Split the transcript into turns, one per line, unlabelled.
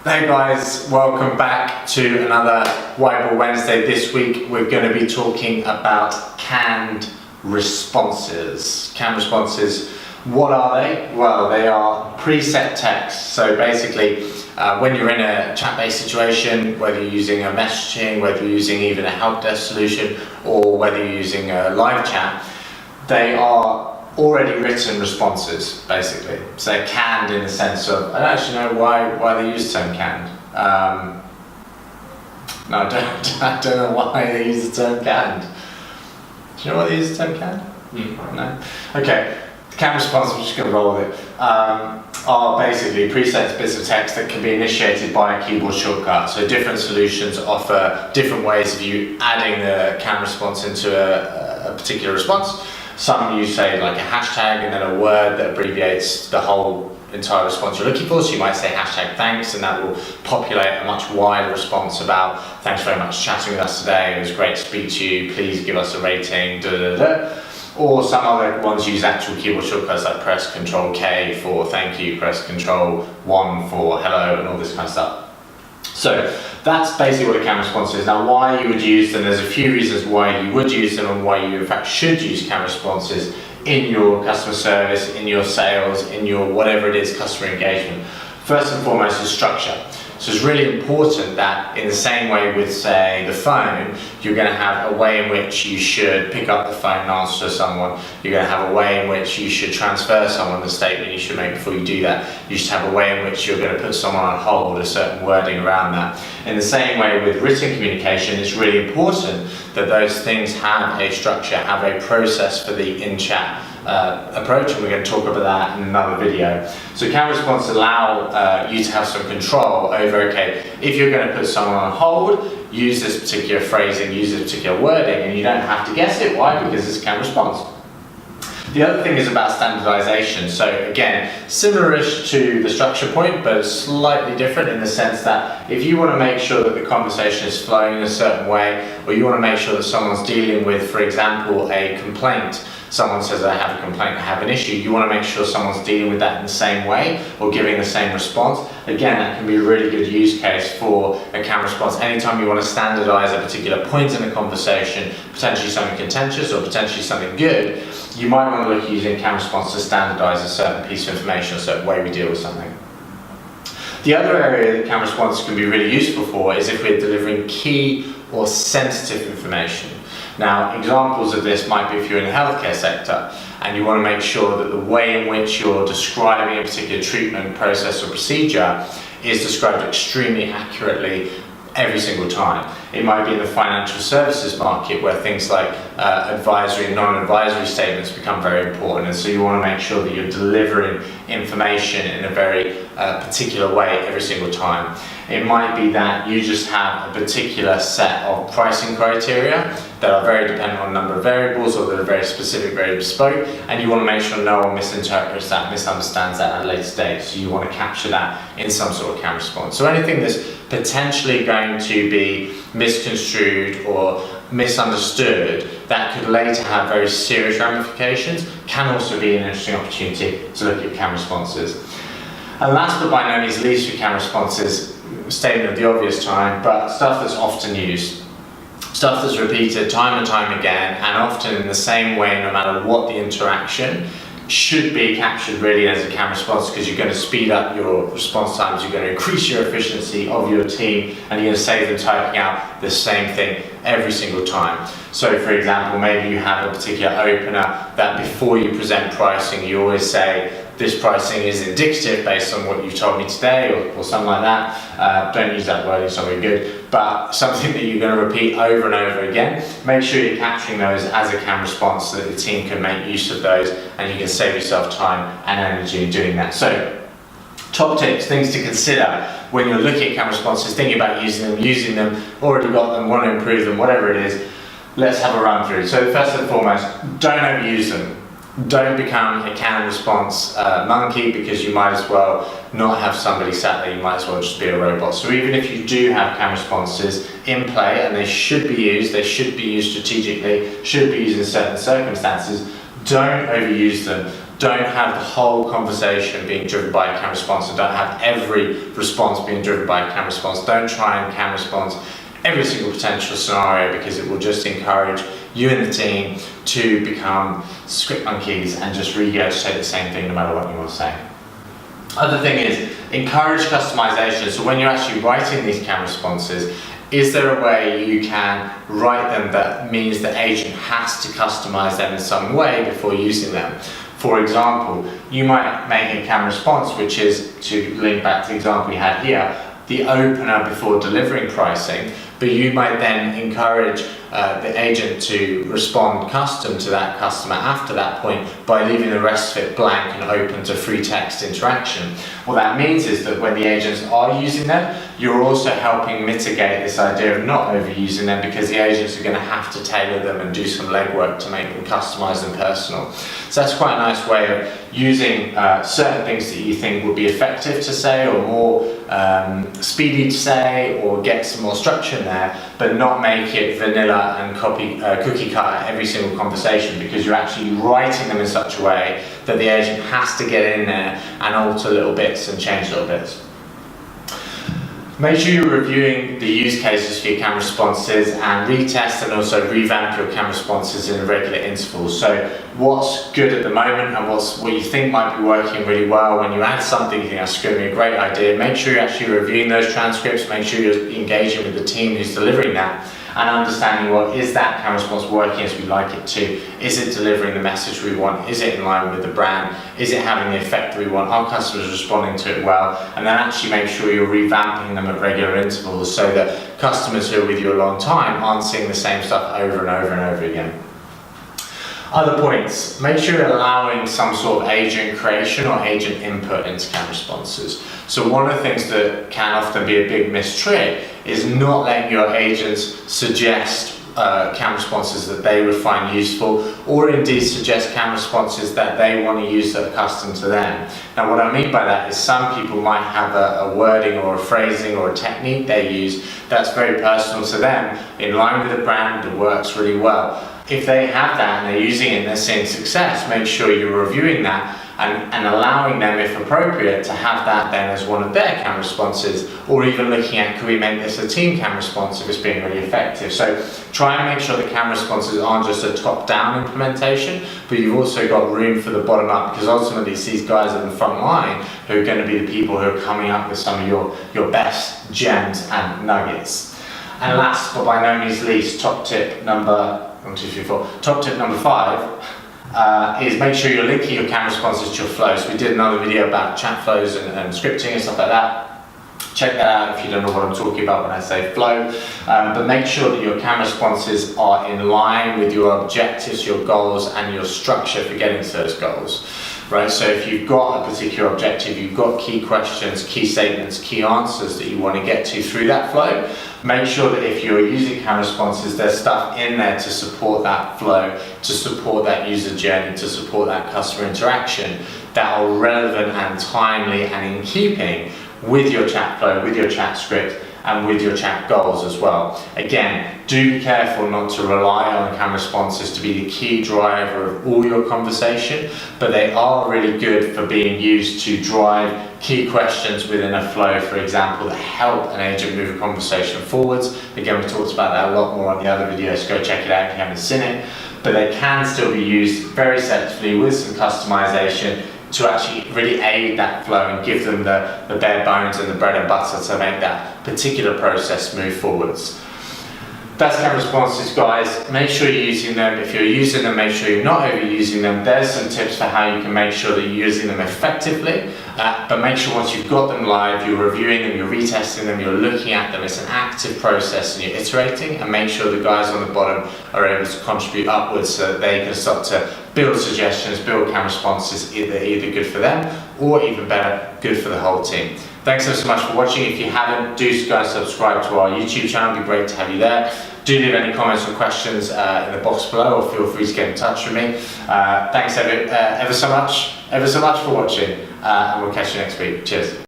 Hey guys, welcome back to another Whiteboard Wednesday. This week we're going to be talking about canned responses. Canned responses, what are they? Well, they are preset text. So basically, when you're in a chat-based situation, whether you're using a messaging, whether you're using even a help desk solution, or whether you're using a live chat, they are already written responses, basically. So they're canned in the sense of, I don't actually know why they use the term canned. No, I don't know why they use the term canned. Do you know why they use the term canned? No? Okay, the canned response, I'm just going to roll with it, are basically preset bits of text that can be initiated by a keyboard shortcut. So different solutions offer different ways of you adding the canned response into a particular response. Some use, say, like a hashtag and then a word that abbreviates the whole entire response you're looking for. So you might say hashtag thanks, and that will populate a much wider response about thanks very much for chatting with us today. It was great to speak to you. Please give us a rating. Or some other ones use actual keyboard shortcuts like press Control K for thank you, press Control 1 for hello, and all this kind of stuff. So that's basically what a canned response is. Now, why you would use them, there's a few reasons why you would use them and why you in fact should use canned responses in your customer service, in your sales, in your whatever it is, customer engagement. First and foremost is structure. So it's really important that in the same way with, say, the phone, you're going to have a way in which you should pick up the phone and answer someone. You're going to have a way in which you should transfer someone, the statement you should make before you do that. You should have a way in which you're going to put someone on hold, a certain wording around that. In the same way with written communication, it's really important that those things have a structure, have a process for the in-chat approach, and we're going to talk about that in another video. So canned responses allow you to have some control over, okay, if you're going to put someone on hold, use this particular phrasing, use this particular wording, and you don't have to guess it. Why? Because it's a canned response. The other thing is about standardization. So again, similar-ish to the structure point, but slightly different in the sense that if you want to make sure that the conversation is flowing in a certain way, or you want to make sure that someone's dealing with, for example, a complaint, someone says, I have a complaint, I have an issue, you want to make sure someone's dealing with that in the same way or giving the same response. Again, that can be a really good use case for a canned response. Anytime you want to standardize a particular point in a conversation, potentially something contentious or potentially something good, you might want to look at using canned response to standardize a certain piece of information, a certain way we deal with something. The other area that canned response can be really useful for is if we're delivering key or sensitive information. Now, examples of this might be if you're in the healthcare sector and you want to make sure that the way in which you're describing a particular treatment process or procedure is described extremely accurately every single time. It might be in the financial services market where things like advisory and non-advisory statements become very important, and so you want to make sure that you're delivering information in a very particular way every single time. It might be that you just have a particular set of pricing criteria that are very dependent on a number of variables or that are very specific, very bespoke, and you want to make sure no one misinterprets that, misunderstands that at a later date. So you want to capture that in some sort of canned response. So anything that's potentially going to be misconstrued or misunderstood that could later have very serious ramifications can also be an interesting opportunity to look at canned responses. And last but by no means least for canned responses, statement of the obvious time, but stuff that's often used. Stuff that's repeated time and time again, and often in the same way, no matter what the interaction, should be captured really as a canned response, because you're going to speed up your response times, you're going to increase your efficiency of your team, and you're going to save them typing out the same thing every single time. So for example, maybe you have a particular opener that before you present pricing, you always say, this pricing is indicative based on what you've told me today, or something like that. Don't use that word, it's not very good, but something that you're going to repeat over and over again. Make sure you're capturing those as a canned response so that the team can make use of those and you can save yourself time and energy in doing that. So, top tips, things to consider when you're looking at canned responses, thinking about using them, already got them, want to improve them, whatever it is. Let's have a run through. So first and foremost, don't overuse them. Don't become a canned response monkey, because you might as well not have somebody sat there, you might as well just be a robot. So even if you do have canned responses in play, and they should be used strategically, should be used in certain circumstances, Don't overuse them. Don't have the whole conversation being driven by a CAM response, and don't have every response being driven by a CAM response. Don't try and CAM response every single potential scenario, because it will just encourage you and the team to become script monkeys and just regurgitate the same thing no matter what you want to say. Other thing is, encourage customization. So when you're actually writing these CAM responses, is there a way you can write them that means the agent has to customize them in some way before using them? For example, you might make a CAM response, which is, to link back to the example we had here, the opener before delivering pricing, but you might then encourage the agent to respond custom to that customer after that point by leaving the rest of it blank and open to free text interaction. What that means is that when the agents are using them, you're also helping mitigate this idea of not overusing them, because the agents are going to have to tailor them and do some legwork to make them customized and personal. So that's quite a nice way of using certain things that you think would be effective to say, or more speedy to say, or get some more structure in there, but not make it vanilla and cookie cutter every single conversation, because you're actually writing them in such a way that the agent has to get in there and alter little bits and change little bits. Make sure you're reviewing the use cases for your CAM responses, and retest and also revamp your CAM responses in regular intervals. So what's good at the moment and what you think might be working really well, when you add something you think that's going to be a great idea, make sure you're actually reviewing those transcripts, make sure you're engaging with the team who's delivering that, and understanding, well, is that CAM response working as we like it to? Is it delivering the message we want? Is it in line with the brand? Is it having the effect that we want? Are customers responding to it well? And then actually make sure you're revamping them at regular intervals, so that customers who are with you a long time aren't seeing the same stuff over and over and over again. Other points, make sure you're allowing some sort of agent creation or agent input into CAM responses. So one of the things that can often be a big missed trick is not letting your agents suggest CAM responses that they would find useful, or indeed suggest CAM responses that they want to use that are custom to them. Now what I mean by that is, some people might have a wording or a phrasing or a technique they use that's very personal to them, in line with the brand, that works really well. If they have that and they're using it and they're seeing success, make sure you're reviewing that and allowing them, if appropriate, to have that then as one of their CAM responses, or even looking at, could we make this a team CAM response if it's being really effective? So try and make sure the CAM responses aren't just a top-down implementation, but you've also got room for the bottom-up, because ultimately it's these guys at the front line who are going to be the people who are coming up with some of your best gems and nuggets. And last but by no means least, top tip number 5 is make sure you're linking your CAM responses to your flows. We did another video about chat flows and scripting and stuff like that. Check that out if you don't know what I'm talking about when I say flow. But make sure that your CAM responses are in line with your objectives, your goals, and your structure for getting to those goals. Right, so if you've got a particular objective, you've got key questions, key statements, key answers that you want to get to through that flow, make sure that if you're using CAM responses, there's stuff in there to support that flow, to support that user journey, to support that customer interaction, that are relevant and timely and in keeping with your chat flow, with your chat script, and with your chat goals as well. Again, do be careful not to rely on CAM responses to be the key driver of all your conversation, but they are really good for being used to drive key questions within a flow, for example, that help an agent move a conversation forwards. Again, we talked about that a lot more on the other videos, go check it out if you haven't seen it. But they can still be used very selectively with some customization to actually really aid that flow and give them the bare bones and the bread and butter to make that particular process move forwards. That's CAM responses, guys. Make sure you're using them. If you're using them, make sure you're not overusing them. There's some tips for how you can make sure that you're using them effectively, but make sure once you've got them live, you're reviewing them, you're retesting them, you're looking at them. It's an active process and you're iterating, and make sure the guys on the bottom are able to contribute upwards so that they can start to build suggestions, build CAM responses, either good for them or even better, good for the whole team. Thanks so much for watching. If you haven't, do go and subscribe to our YouTube channel. It'd be great to have you there. Do leave any comments or questions in the box below, or feel free to get in touch with me. Thanks ever so much for watching, and we'll catch you next week. Cheers.